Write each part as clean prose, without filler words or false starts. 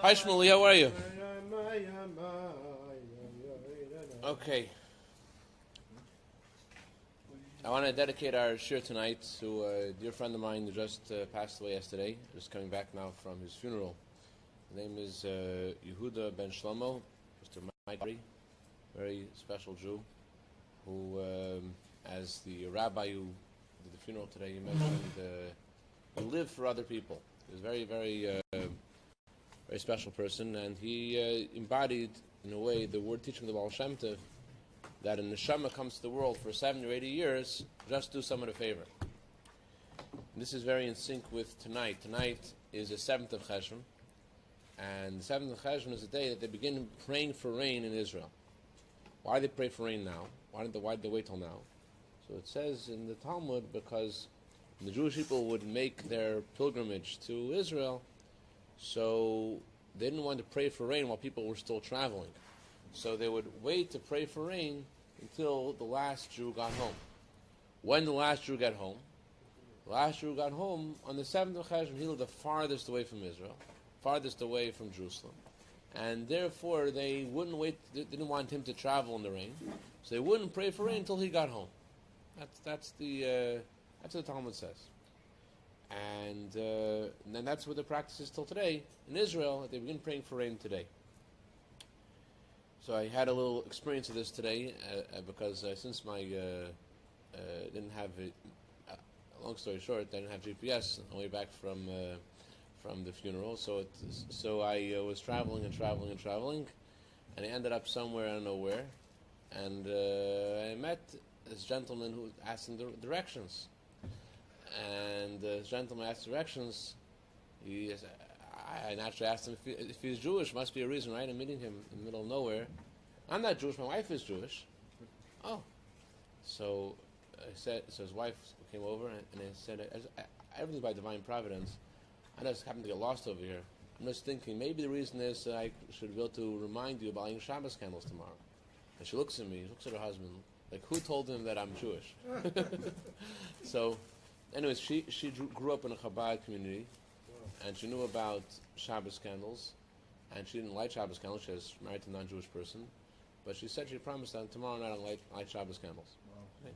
Hi Shmuley, how are you? Okay. I want to dedicate our shir tonight to a dear friend of mine who just passed away yesterday, just coming back now from his funeral. His name is Yehuda ben Shlomo, Mr. Mike, very special Jew, who, as the rabbi who did the funeral today, he mentioned he lived for other people. He was very, very special person, and he embodied, in a way, the word teaching of the Baal Shem Tov, that a neshama comes to the world for 70 or 80 years, just do someone a favor. And this is very in sync with tonight. Tonight is the 7th of Cheshvan, and the 7th of Cheshvan is the day that they begin praying for rain in Israel. Why do they pray for rain now? Why did they wait till now? So it says in the Talmud, because when the Jewish people would make their pilgrimage to Israel, so they didn't want to pray for rain while people were still traveling. So they would wait to pray for rain until the last Jew got home. When the last Jew got home? The last Jew got home on the 7th of Cheshvan. He lived the farthest away from Israel, farthest away from Jerusalem. And therefore they wouldn't wait, they didn't want him to travel in the rain. So they wouldn't pray for rain until he got home. That's what the Talmud says. And then that's what the practice is till today. In Israel, they begin praying for rain today. So I had a little experience of this today because since my didn't have it, long story short, I didn't have GPS on the way back from the funeral. So I was traveling, and I ended up somewhere, I don't know where, and I met this gentleman who asked him directions. And the gentleman asked directions. I naturally asked him if he's Jewish. Must be a reason, right? I'm meeting him in the middle of nowhere. I'm not Jewish. My wife is Jewish. Oh, so I said. So his wife came over and I said, "Everything's by divine providence. I just happened to get lost over here. I'm just thinking maybe the reason is I should be able to remind you about lighting Shabbos candles tomorrow." And she looks at me. She looks at her husband. Like, who told him that I'm Jewish? So. Anyways, she grew up in a Chabad community, and she knew about Shabbos candles, and she didn't light Shabbos candles. She was married to a non-Jewish person, but she said she promised that tomorrow night I'll light Shabbos candles. Wow. Okay.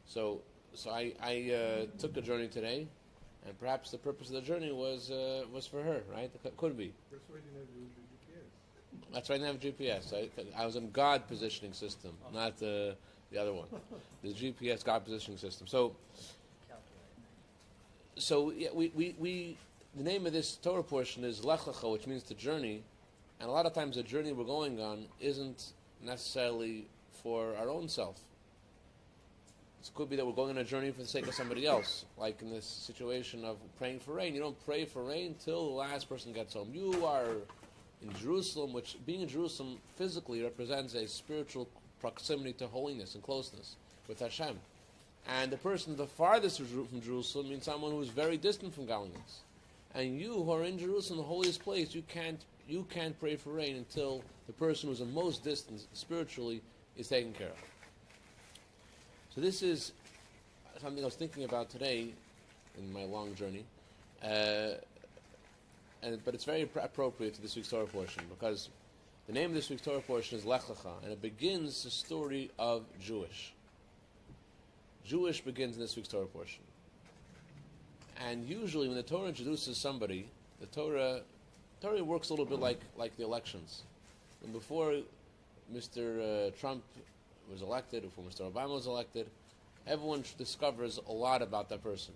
So I took a journey today, and perhaps the purpose of the journey was for her, right? It could be. That's why you didn't have GPS. That's right, I didn't have GPS. I was in God positioning system, not the other one, the GPS God positioning system. So yeah, we the name of this Torah portion is Lech Lecha, which means to journey, and a lot of times the journey we're going on isn't necessarily for our own self. It could be that we're going on a journey for the sake of somebody else, like in this situation of praying for rain. You don't pray for rain till the last person gets home. You are in Jerusalem, which being in Jerusalem physically represents a spiritual proximity to holiness and closeness with Hashem. And the person the farthest from Jerusalem means someone who is very distant from godliness. And you who are in Jerusalem, the holiest place, you can't pray for rain until the person who's the most distant spiritually is taken care of. So this is something I was thinking about today in my long journey. But it's very appropriate to this week's Torah portion, because the name of this week's Torah portion is Lech Lecha, and it begins the story of Jewish begins in this week's Torah portion. And usually when the Torah introduces somebody, the Torah works a little bit like the elections. And before Mr. Trump was elected, before Mr. Obama was elected, everyone discovers a lot about that person.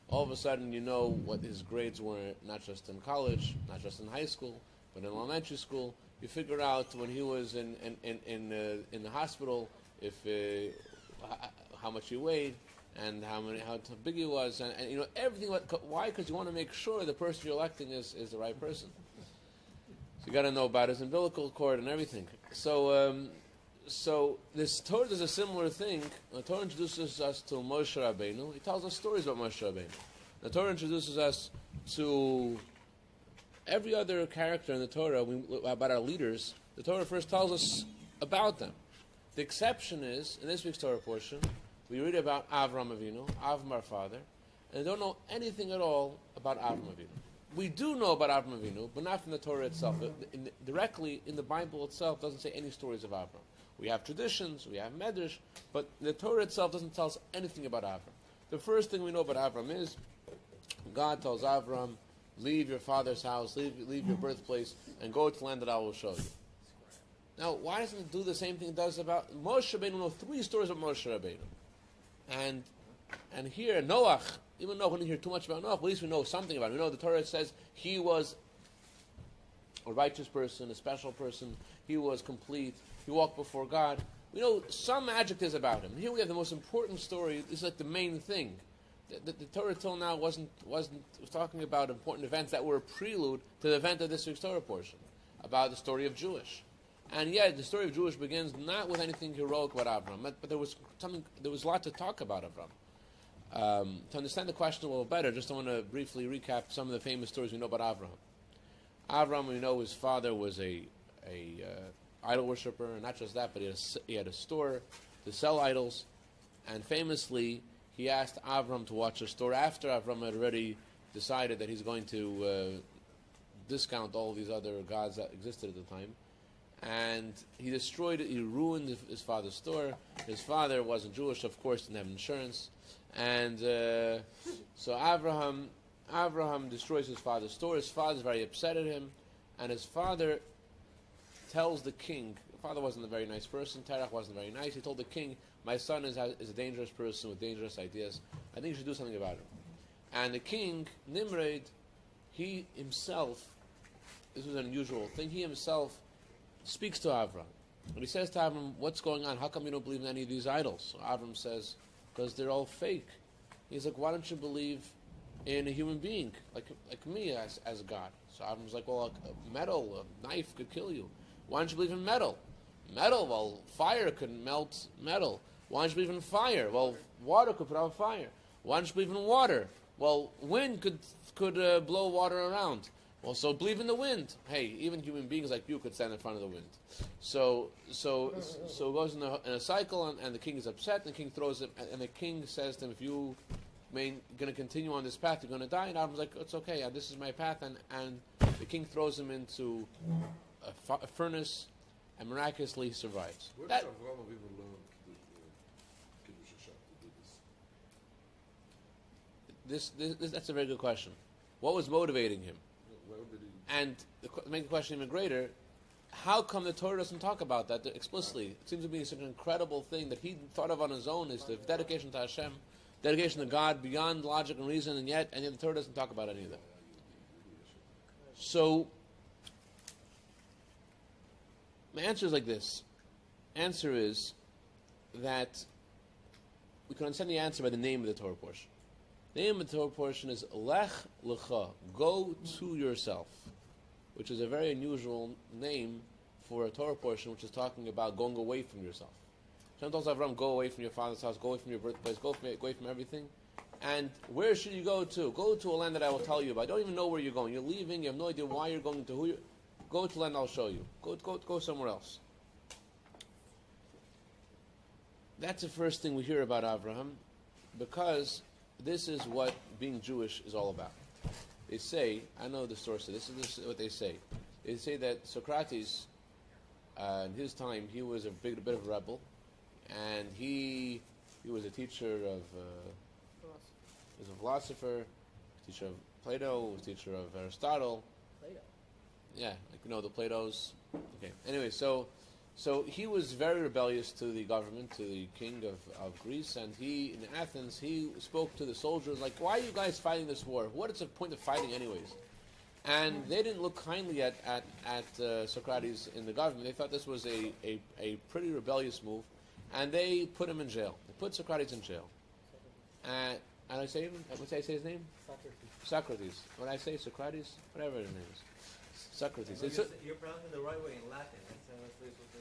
All of a sudden you know what his grades were, not just in college, not just in high school, but in elementary school. You figure out when he was in the hospital how much he weighed, and how big he was, and you know everything. Why? Because you want to make sure the person you're electing is the right person. So you got to know about his umbilical cord and everything. So So this Torah does a similar thing. The Torah introduces us to Moshe Rabbeinu. He tells us stories about Moshe Rabbeinu. The Torah introduces us to every other character in the Torah about our leaders. The Torah first tells us about them. The exception is, in this week's Torah portion, we read about Avram Avinu, Avram our father, and don't know anything at all about Avram Avinu. We do know about Avram Avinu, but not from the Torah itself. Directly in the Bible itself doesn't say any stories of Avram. We have traditions, we have medrash, but the Torah itself doesn't tell us anything about Avram. The first thing we know about Avram is God tells Avram, leave your father's house, leave your birthplace, and go to the land that I will show you. Now, why doesn't it do the same thing it does about Moshe Rabbeinu? We know 3 stories of Moshe Rabbeinu. And here, Noach, even though we didn't hear too much about Noach, at least we know something about him. We know the Torah says he was a righteous person, a special person. He was complete. He walked before God. We know some adjectives about him. Here we have the most important story. This is like the main thing. The Torah till now was talking about important events that were a prelude to the event of this week's Torah portion, about the story of Jewish. And yet, the story of Jewish begins not with anything heroic about Avram, but there was a lot to talk about Avram. To understand the question a little better, just I want to briefly recap some of the famous stories we know about Avram. Avram, we know his father was a idol worshiper, and not just that, but he had a store to sell idols. And famously, he asked Avram to watch the store after Avram had already decided that he's going to discount all these other gods that existed at the time. And he destroyed it, he ruined his father's store. His father wasn't Jewish, of course, didn't have insurance. And so Abraham destroys his father's store. His father's very upset at him. And his father tells the king, the father wasn't a very nice person, Terach wasn't very nice. He told the king, my son is a dangerous person with dangerous ideas. I think you should do something about him. And the king, Nimrod, he himself, this was an unusual thing, he himself speaks to Avram. And he says to Avram, what's going on? How come you don't believe in any of these idols? So Avram says, because they're all fake. He's like, why don't you believe in a human being, like me as a God? So Avram's like, well, a metal, a knife could kill you. Why don't you believe in metal? Metal, well, fire could melt metal. Why don't you believe in fire? Well, water could put out fire. Why don't you believe in water? Well, wind could blow water around. Well, so believe in the wind. Hey, even human beings like you could stand in front of the wind. So it goes in a cycle, and the king is upset. And the king throws it, and the king says to him, "If you going to continue on this path, you're going to die." And Avram's like, "It's okay. This is my path." And the king throws him into a furnace, and miraculously survives. Where does Avraham even learn Kiddush Hashem to do this? That's a very good question. What was motivating him? Where did he? And to make the question even greater, how come the Torah doesn't talk about that explicitly? It seems to be such an incredible thing that he thought of on his own, is the dedication to Hashem, dedication to God beyond logic and reason, and yet the Torah doesn't talk about any of that. So, my answer is like this. Answer is that we can understand the answer by the name of the Torah portion. The name of the Torah portion is Lech Lecha, go to yourself, which is a very unusual name for a Torah portion, which is talking about going away from yourself. Hashem tells Avram, go away from your father's house, go away from your birthplace, go away from everything. And where should you go to? Go to a land that I will tell you about. You don't even know where you're going. You're leaving, you have no idea why you're going, to who you're... Go to land I'll show you. Go somewhere else. That's the first thing we hear about Abraham, because this is what being Jewish is all about. They say, I know the source of this, this is what they say. They say that Socrates, in his time, he was a bit of a rebel, and he was a teacher of, he was a philosopher, teacher of Plato, was teacher of Aristotle. Plato. Yeah, the Platos. Okay. Anyway, so he was very rebellious to the government, to the king of Greece, and he, in Athens, he spoke to the soldiers like, why are you guys fighting this war? What is the point of fighting anyways? And they didn't look kindly at Socrates in the government. They thought this was a pretty rebellious move, and they put him in jail. They put Socrates in jail. And I say his name? Socrates. When I say Socrates, whatever his name is. Socrates. You're pronouncing the right way in Latin. That's what you're supposed to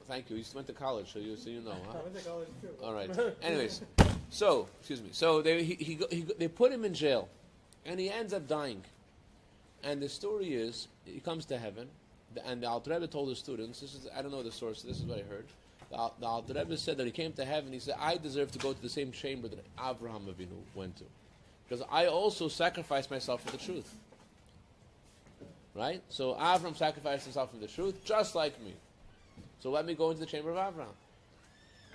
Thank you. You went to college, so you know, huh? I went to college too. All right. Anyways, so excuse me. So they put him in jail, and he ends up dying. And the story is, he comes to heaven, and the Alter Rebbe told his students. I don't know the source. This is what I heard. The Alter Rebbe said that he came to heaven. He said, "I deserve to go to the same chamber that Avraham Avinu went to, because I also sacrificed myself for the truth." Right? So Avram sacrificed himself for the truth, just like me. So let me go into the chamber of Avraham.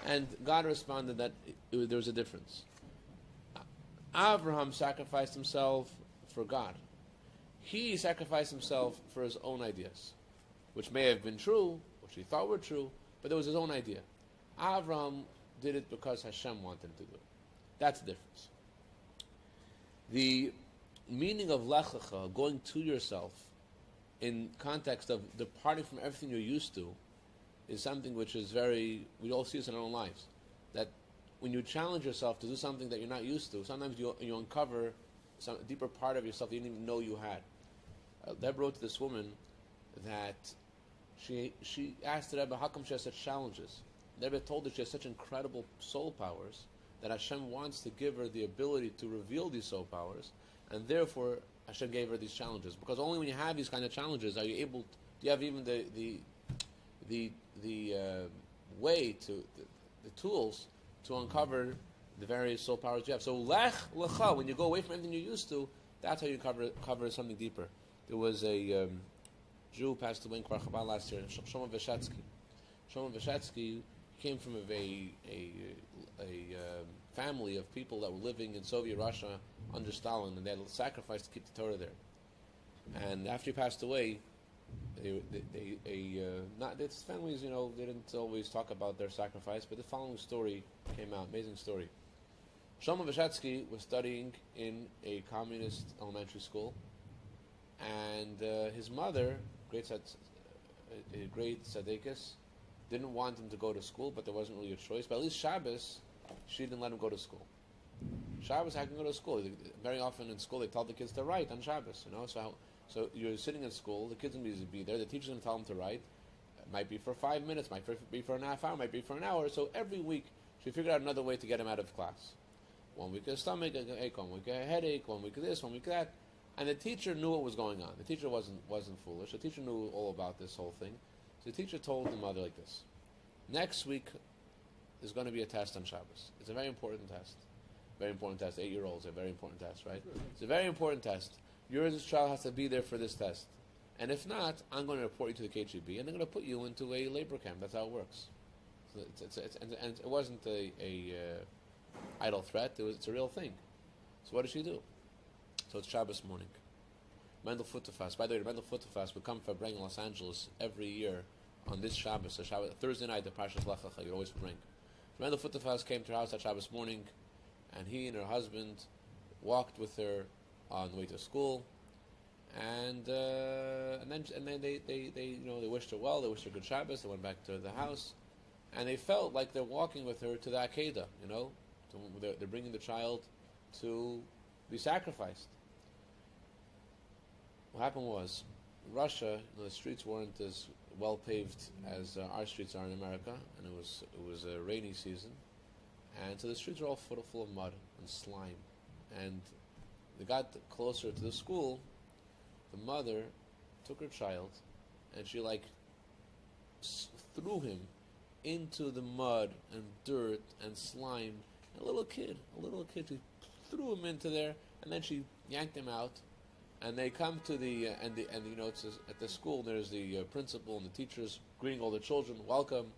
And God responded that there was a difference. Avraham sacrificed himself for God. He sacrificed himself for his own ideas, which may have been true, which he thought were true, but it was his own idea. Avraham did it because Hashem wanted him to do it. That's the difference. The meaning of Lech Lecha, going to yourself, in context of departing from everything you're used to, is something which is we all see this in our own lives. That when you challenge yourself to do something that you're not used to, sometimes you uncover some deeper part of yourself that you didn't even know you had. Deb wrote to this woman that she asked the Rebbe, how come she has such challenges? The Rebbe told her she has such incredible soul powers that Hashem wants to give her the ability to reveal these soul powers, and therefore Hashem gave her these challenges. Because only when you have these kind of challenges are you able, do you have even the way to, the tools to uncover the various soul powers you have. So Lech Lecha, when you go away from everything you're used to, that's how you cover something deeper. There was a Jew who passed away in Kfar Chabad last year, Shlomo Veshetsky. Shlomo Veshetsky came from a family of people that were living in Soviet Russia under Stalin, and they had sacrificed to keep the Torah there. And after he passed away, his families, they didn't always talk about their sacrifice, but the following story came out, amazing story. Shlomo Veshetsky was studying in a communist elementary school, and his mother, great tzaddikus, didn't want him to go to school, but there wasn't really a choice. But at least Shabbos, she didn't let him go to school. Shabbos, I can go to school. Very often in school, they tell the kids to write on Shabbos. So you're sitting in school, the kids will be there, the teacher's going to tell them to write. It might be for 5 minutes, might be for an half hour, might be for an hour. So every week, she figured out another way to get him out of class. 1 week a stomach ache, 1 week a headache, 1 week this, 1 week that. And the teacher knew what was going on. The teacher wasn't foolish. The teacher knew all about this whole thing. So the teacher told the mother like this: next week is going to be a test on Shabbos. It's a very important test. Very important test. 8-year-olds, a very important test, right? It's a very important test. Your child has to be there for this test. And if not, I'm going to report you to the KGB, and they're going to put you into a labor camp. That's how it works. So and it wasn't a idle threat. It's a real thing. So what did she do? So it's Shabbos morning. Mendel Futterfast. By the way, Mendel Futterfast would come for bring in Los Angeles every year on this Shabbos. So Thursday night, the Parshas Lech Lecha, you always bring. So Mendel Futterfast came to her house that Shabbos morning, and he and her husband walked with her on the way to school, and then they wished her well. They wished her good Shabbos. They went back to the house, and they felt like they're walking with her to the Akedah. They're bringing the child to be sacrificed. What happened was, in Russia, the streets weren't as well paved as our streets are in America, and it was a rainy season, and so the streets were all full of mud and slime. And they got closer to the school. The mother took her child, and she threw him into the mud and dirt and slime. A little kid, she threw him into there, and then she yanked him out. And they come to it's at the school. There's the principal and the teachers greeting all the children, welcome.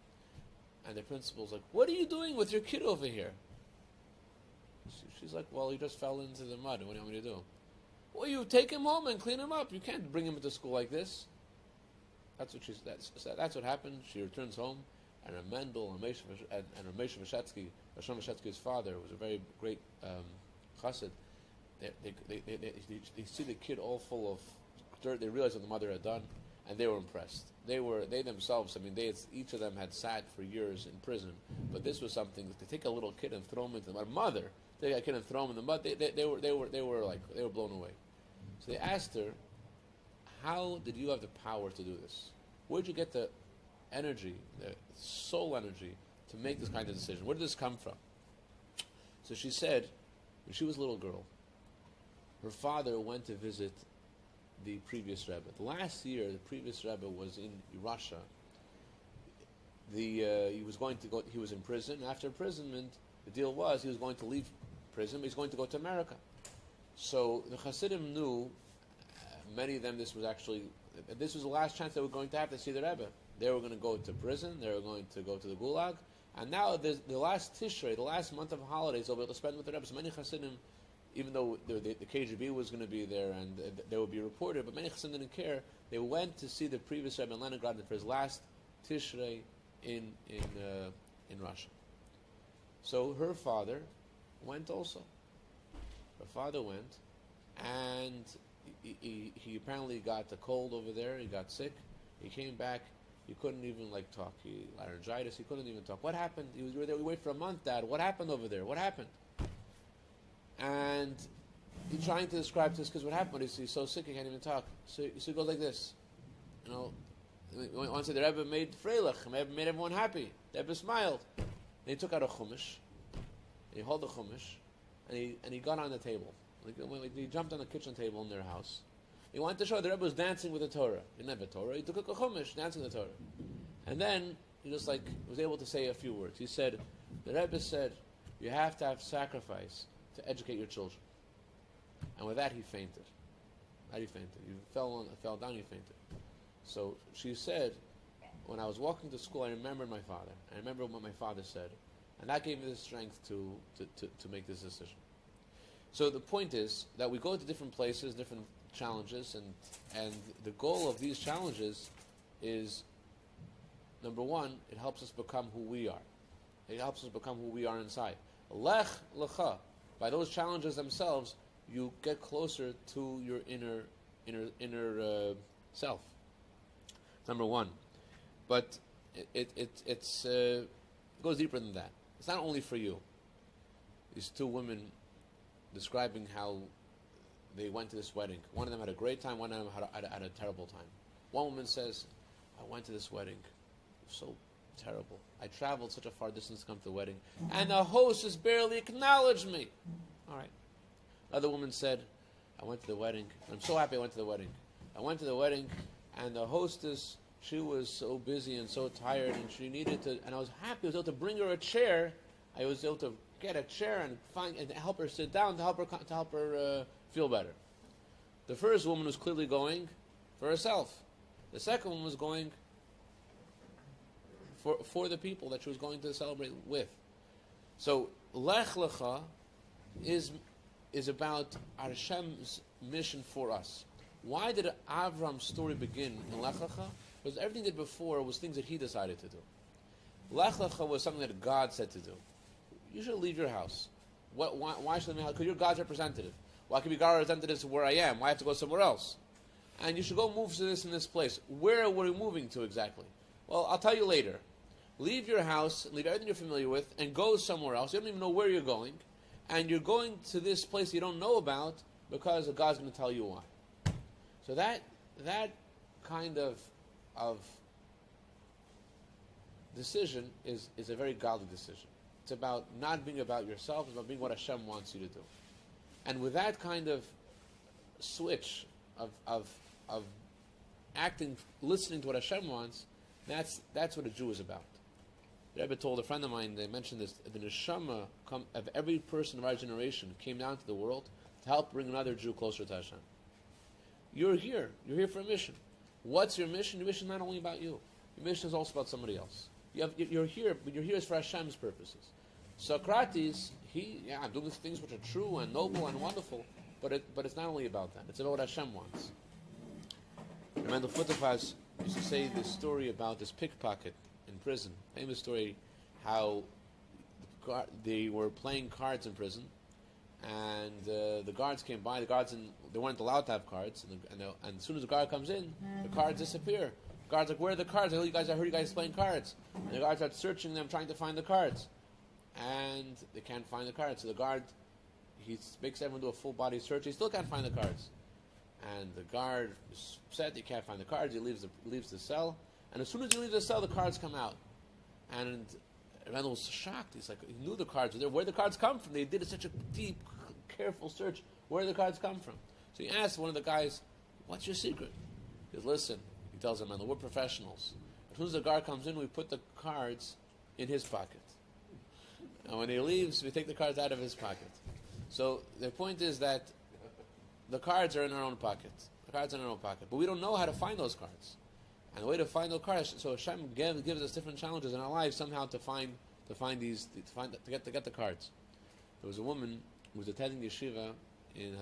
And the principal's like, "What are you doing with your kid over here?" She's like, "Well, he just fell into the mud. What do you want me to do?" "Well, you take him home and clean him up. You can't bring him into school like this." That's what happened. She returns home, and Mendel and Ramesha Veshetsky, Hashem Veshetsky's father, was a very great chassid. They see the kid all full of dirt. They realized what the mother had done, and they were impressed. They themselves. Each of them had sat for years in prison, but this was something that to take a little kid and throw him into the mud. Mother take a kid and throw him in the mud. They were blown away. So they asked her, "How did you have the power to do this? Where did you get the energy, the soul energy, to make this kind of decision? Where did this come from? So she said, when she was a little girl, her father went to visit the previous Rebbe. The last year, the previous Rebbe was in Russia. He was going to go. He was in prison. After imprisonment, the deal was he was going to leave prison. But he's going to go to America. So the Chassidim knew. Many of them, this was the last chance they were going to have to see the Rebbe. They were going to go to prison. They were going to go to the Gulag. And now the last Tishrei, the last month of holidays, they'll be able to spend with the Rebbe. So many Chassidim, even though the KGB was going to be there and they would be reported, but many Chassidim didn't care. They went to see the previous Rebbe in Leningrad for his last Tishrei in Russia. So her father went also. Her father went, and he apparently got a cold over there. He got sick. He came back. He couldn't even talk. He laryngitis. He couldn't even talk. What happened? We were there. We waited for a month, Dad. What happened over there? What happened? And he's trying to describe to his kids what happened. He's so sick he can't even talk. So he goes like this. Once the Rebbe made freilich, made everyone happy. The Rebbe smiled. And he took out a chumash. And he held the chumash, and he got on the table. He jumped on the kitchen table in their house. He wanted to show the Rebbe was dancing with the Torah. He didn't have a Torah. He took a chumash, dancing with the Torah. And then he just was able to say a few words. He said, the Rebbe said, you have to have sacrifice to educate your children. And with that, he fainted. He fell down, he fainted. So she said, when I was walking to school, I remembered my father. I remembered what my father said. And that gave me the strength to make this decision. So the point is that we go to different places, different challenges, and the goal of these challenges is, number one, it helps us become who we are. It helps us become who we are inside. Lech lecha. By those challenges themselves, you get closer to your inner self. Number one. But it goes deeper than that. It's not only for you. These two women describing how they went to this wedding. One of them had a great time, one of them had a terrible time. One woman says, I went to this wedding. It was so terrible. I traveled such a far distance to come to the wedding, and the hostess barely acknowledged me. All right. Another woman said, I went to the wedding. I'm so happy I went to the wedding. I went to the wedding, and the hostess, she was so busy and so tired, and she needed to, and I was happy I was able to bring her a chair. I was able to get a chair and help her sit down, to help her feel better. The first woman was clearly going for herself. The second one was going for the people that she was going to celebrate with. So Lech Lecha is about Hashem's mission for us. Why did Avram's story begin in Lech Lecha? Because everything he did before was things that he decided to do. Lech Lecha was something that God said to do. You should leave your house. Why should I leave my house? Because you're God's representative. Why can be God's representative to where I am? Why have to go somewhere else? And you should go move to this and this place. Where were you moving to exactly? Well, I'll tell you later. Leave your house, leave everything you're familiar with, and go somewhere else. You don't even know where you're going. And you're going to this place you don't know about because God's going to tell you why. So that kind of decision is a very godly decision. It's about not being about yourself, it's about being what Hashem wants you to do. And with that kind of switch of acting, listening to what Hashem wants, that's what a Jew is about. The Rebbe told a friend of mine, they mentioned this, the neshama of every person of our generation came down to the world to help bring another Jew closer to Hashem. You're here for a mission. What's your mission? Your mission is not only about you. Your mission is also about somebody else. You're here, but you're here for Hashem's purposes. Socrates, I'm doing things which are true and noble and wonderful, but it's not only about that. It's about what Hashem wants. Mendel Futterfass used to say this story about this pickpocket in prison. Famous story, how they were playing cards in prison, and the guards came by. They weren't allowed to have cards, and as soon as the guard comes in, the cards disappear. The guard's like, "Where are the cards? I heard you guys playing cards." And the guards start searching them, trying to find the cards, and they can't find the cards. So the guard, he makes everyone do a full body search. He still can't find the cards, and the guard is upset. He can't find the cards. He leaves the cell, And as soon as he leaves the cell, the cards come out. And Randall was shocked. He's like, he knew the cards were there. Where did the cards come from? They did such a deep, careful search. Where did the cards come from? So he asked one of the guys, what's your secret? He goes, listen, he tells him, Randall, we're professionals. As soon as the guard comes in, we put the cards in his pocket. And when he leaves, we take the cards out of his pocket. So the point is that the cards are in our own pocket. The cards are in our own pocket. But we don't know how to find those cards. And the way to find those cards, so Hashem gives us different challenges in our lives somehow to get the cards. There was a woman who was attending yeshiva in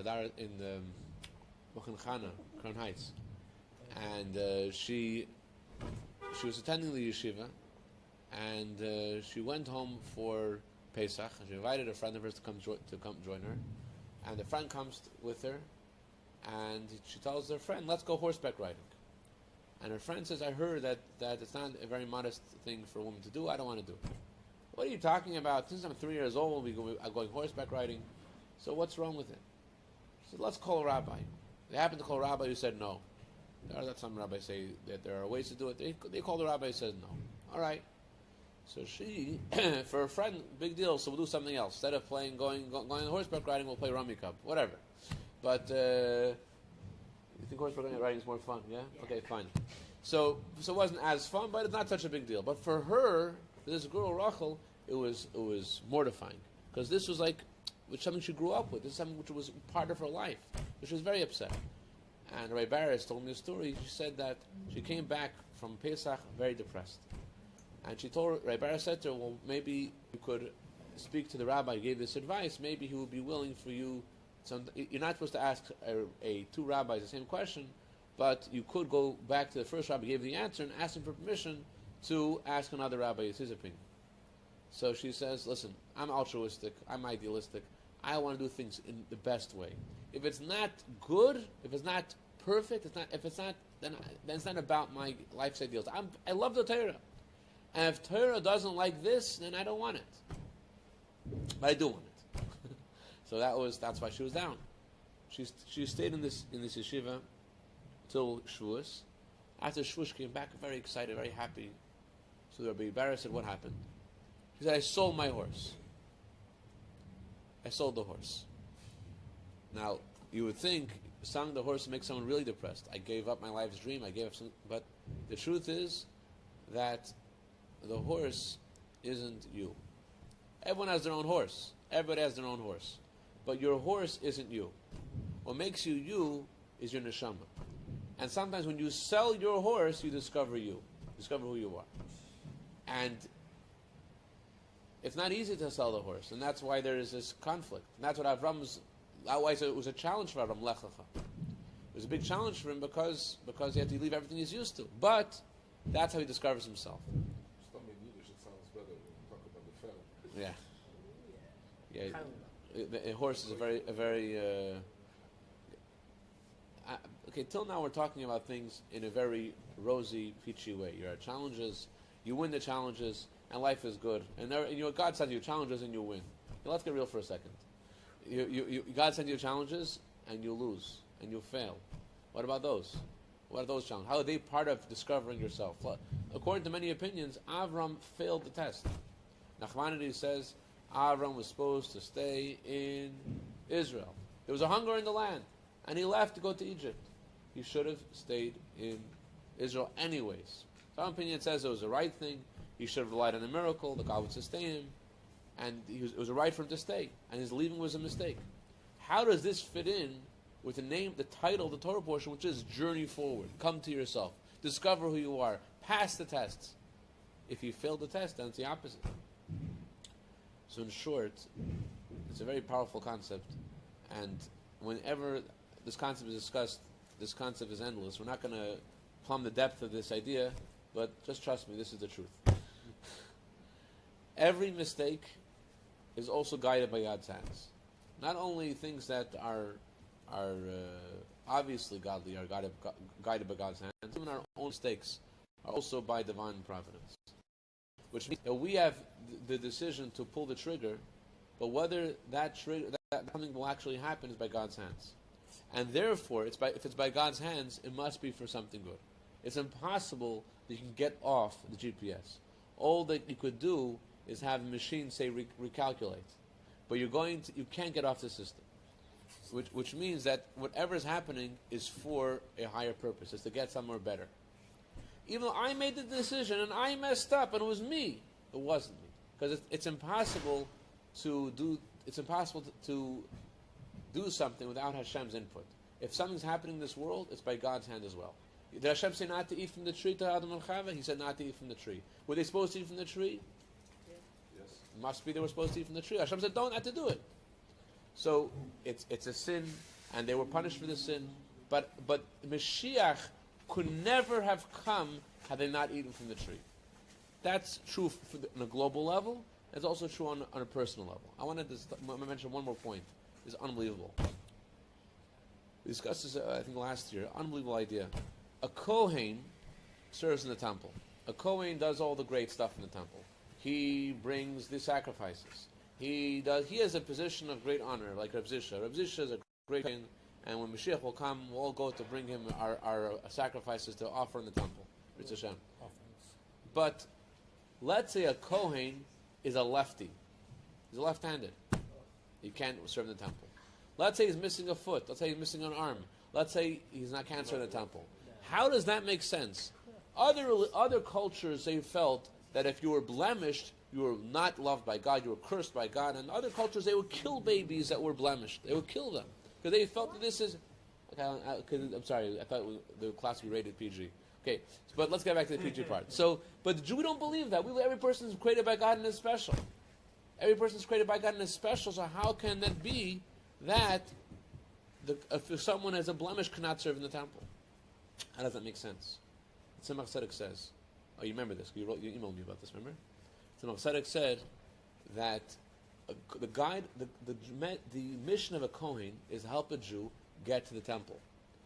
Mochen Chana, Crown Heights, and she was attending the yeshiva, and she went home for Pesach, and she invited a friend of hers to come join her, and the friend comes with her, and she tells her friend, "Let's go horseback riding." And her friend says, "I heard that it's not a very modest thing for a woman to do. I don't want to do it." "What are you talking about? Since I'm 3 years old, I'm going horseback riding. So what's wrong with it?" She said, "Let's call a rabbi." They happened to call a rabbi who said no. Some rabbis say that there are ways to do it. They called the rabbi who said no. All right. So she, for her friend, big deal, so we'll do something else. Instead of going horseback riding, we'll play Rummy Cup. Whatever. But you think horseback riding is more fun, yeah? Okay, fine. So it wasn't as fun, but it's not such a big deal. But for her, this girl Rachel, it was mortifying, because this was something she grew up with. This is something which was part of her life. So she was very upset. And Rabbi Barris told me a story. She said that she came back from Pesach very depressed, and she told Rabbi Barris said to her, "Well, maybe you could speak to the rabbi who gave this advice. Maybe he would be willing for you." You're not supposed to ask two rabbis the same question, but you could go back to the first rabbi who gave the answer and ask him for permission to ask another rabbi his opinion. So she says, "Listen, I'm altruistic, I'm idealistic, I want to do things in the best way. If it's not good, if it's not perfect, then it's not about my life's ideals. I love the Torah. And if Torah doesn't like this, then I don't want it. But I do want it." So that's why she was down. She stayed in this yeshiva till Shavuos. After Shavuos, she came back very excited, very happy. So the Rabbi Barris said, "What happened?" She said, "I sold my horse. I sold the horse." Now, you would think selling the horse makes someone really depressed. I gave up my life's dream. But the truth is that the horse isn't you. Everyone has their own horse. Everybody has their own horse. But your horse isn't you. What makes you you is your neshama. And sometimes when you sell your horse, you discover you. Discover who you are. And it's not easy to sell the horse. And that's why there is this conflict. And that's what it was a challenge for Avram, Lech Lecha. It was a big challenge for him because he had to leave everything he's used to. But that's how he discovers himself. In Yiddish, it sounds better when you talk about the family. Yeah. A horse is a very okay, till now we're talking about things in a very rosy, peachy way. You have challenges, you win the challenges, and life is good. And God sends you challenges and you win. Now, let's get real for a second. God sends you challenges and you lose and you fail. What about those? What are those challenges? How are they part of discovering yourself? According to many opinions, Avram failed the test. Nachmanides says Avram was supposed to stay in Israel. There was a hunger in the land, and he left to go to Egypt. He should have stayed in Israel anyways. Some opinion says it was the right thing. He should have relied on a miracle. The God would sustain him. And it was a right for him to stay. And his leaving was a mistake. How does this fit in with the title of the Torah portion, which is Journey Forward? Come to yourself. Discover who you are. Pass the tests. If you fail the test, then it's the opposite. So in short, it's a very powerful concept. And whenever this concept is discussed, this concept is endless. We're not going to plumb the depth of this idea, but just trust me, this is the truth. Every mistake is also guided by God's hands. Not only things that are obviously godly are guided by God's hands, even our own mistakes are also by divine providence. Which means that we have the decision to pull the trigger, but whether that something will actually happen is by God's hands. And therefore, if it's by God's hands, it must be for something good. It's impossible that you can get off the GPS. All that you could do is have a machine say recalculate, but you can't get off the system, which means that whatever is happening is for a higher purpose. It's to get somewhere better. Even though I made the decision and I messed up and it was me, it wasn't me, because it's impossible to do. It's impossible to do something without Hashem's input. If something's happening in this world, it's by God's hand as well. Did Hashem say not to eat from the tree to Adam and Chava? He said not to eat from the tree. Were they supposed to eat from the tree? Yes. Must be they were supposed to eat from the tree. Hashem said don't have to do it. So it's a sin, and they were punished for the sin. But Mashiach could never have come had they not eaten from the tree. That's true on a global level. It's also true on a personal level. I wanted to mention one more point. It's unbelievable. We discussed this, I think, last year. Unbelievable idea. A Kohen serves in the temple. A Kohen does all the great stuff in the temple. He brings the sacrifices. He has a position of great honor, like Rav Zisha. Rav Zisha is a great Kohen, and when Mashiach will come, we'll all go to bring him our sacrifices to offer in the temple. It's Hashem. But let's say a Kohen is a lefty. He's a left-handed. He can't serve in the temple. Let's say he's missing a foot. Let's say he's missing an arm. Let's say he's not cancer in the temple. How does that make sense? Other cultures, they felt that if you were blemished, you were not loved by God, you were cursed by God. And other cultures, they would kill babies that were blemished. They would kill them. Because they felt that this is... Okay, I'm sorry, I thought the class we rated PG. Okay, but let's get back to the PG part. But the Jew don't believe that. Every person is created by God and is special. Every person is created by God and is special, so how can that be that if someone has a blemish cannot serve in the temple? How does that make sense? Tzemach Tzedek says, you remember this, you emailed me about this, remember? Tzemach Tzedek said that the mission of a Kohen is to help a Jew get to the temple.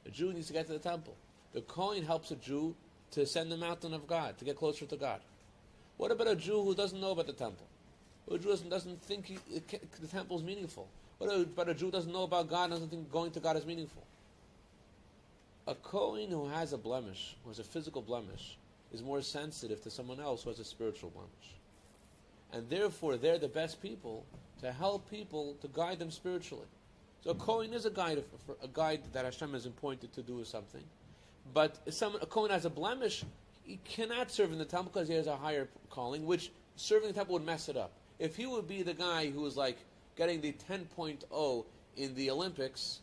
A Jew needs to get to the temple. The Kohen helps a Jew to ascend the mountain of God, to get closer to God. What about a Jew who doesn't know about the temple? A Jew doesn't think the temple is meaningful. What about a Jew who doesn't know about God, doesn't think going to God is meaningful? A Kohen who has a blemish, who has a physical blemish, is more sensitive to someone else who has a spiritual blemish. And therefore, they're the best people to help people, to guide them spiritually. So a Kohen is a guide that Hashem has appointed to do something. But if a Kohen has a blemish, he cannot serve in the temple because he has a higher calling, which serving in the temple would mess it up. If he would be the guy who was like getting the 10.0 in the Olympics,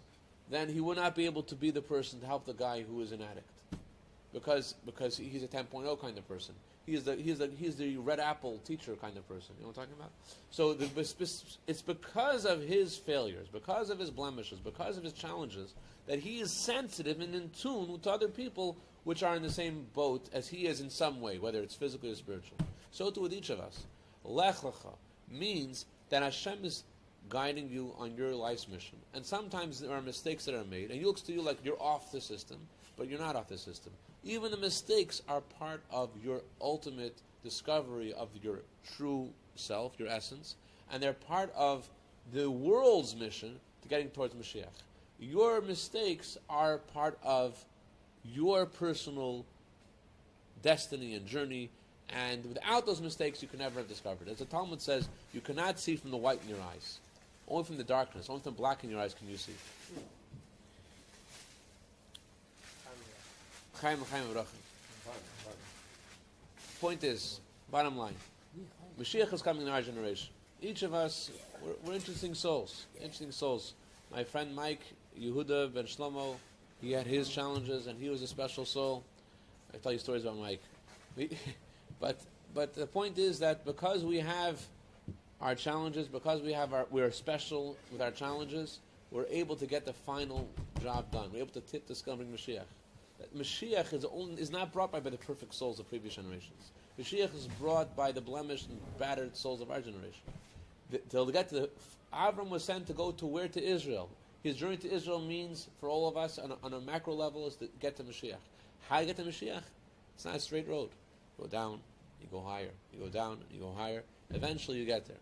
then he would not be able to be the person to help the guy who is an addict, because he's a 10.0 kind of person. He's the red apple teacher kind of person. You know what I'm talking about? So it's because of his failures, because of his blemishes, because of his challenges, that he is sensitive and in tune to other people which are in the same boat as he is in some way, whether it's physically or spiritual. So too with each of us. Lech lecha means that Hashem is guiding you on your life's mission. And sometimes there are mistakes that are made, and he looks to you like you're off the system, but you're not off the system. Even the mistakes are part of your ultimate discovery of your true self, your essence, and they're part of the world's mission to getting towards Mashiach. Your mistakes are part of your personal destiny and journey, and without those mistakes, you can never have discovered. As the Talmud says, you cannot see from the white in your eyes. Only from the darkness, only from the black in your eyes can you see. Point is, bottom line, Mashiach is coming in our generation. Each of us, we're interesting souls. Interesting souls. My friend Mike, Yehuda ben Shlomo, he had his challenges and he was a special soul. I tell you stories about Mike. But the point is that because we have our challenges, because we're special with our challenges, we're able to get the final job done. We're able to tip the scum bring Mashiach. Mashiach is not brought by the perfect souls of previous generations. Mashiach is brought by the blemished and battered souls of our generation. Avram was sent to go to where? To Israel. His journey to Israel means, for all of us, on a macro level, is to get to Mashiach. How do you get to Mashiach? It's not a straight road. You go down, you go higher. You go down, you go higher. Eventually you get there.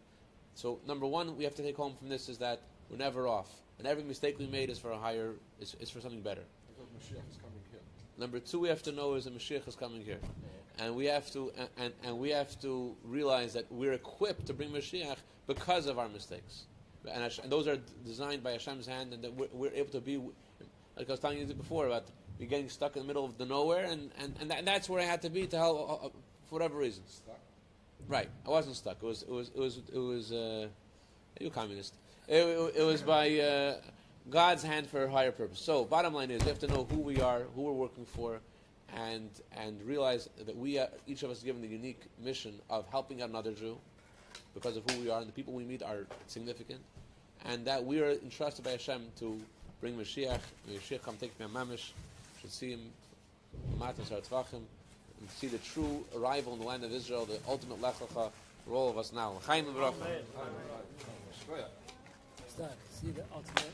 So, number one, we have to take home from this is that we're never off. And every mistake we made is for is for something better. Because Mashiach is coming here. Number two we have to know is that Mashiach is coming here. and we have to and we have to realize that we're equipped to bring Mashiach because of our mistakes, and those are designed by Hashem's hand, and that we're able to be, like I was telling you before about you getting stuck in the middle of the nowhere, and that's where I had to be to help for whatever reason. Stuck? Right, I wasn't stuck. It was you communist. It was by God's hand for a higher purpose. So, bottom line is, we have to know who we are, who we're working for, and realize that we each of us is given the unique mission of helping out another Jew because of who we are, and the people we meet are significant, and that we are entrusted by Hashem to bring Mashiach. May Mashiach come take me a mamish, should see him, matas hartvachim, and see the true arrival in the land of Israel, the ultimate Lech Lecha for all of us now. L'chaim v'bracha. Shkoyach. See the ultimate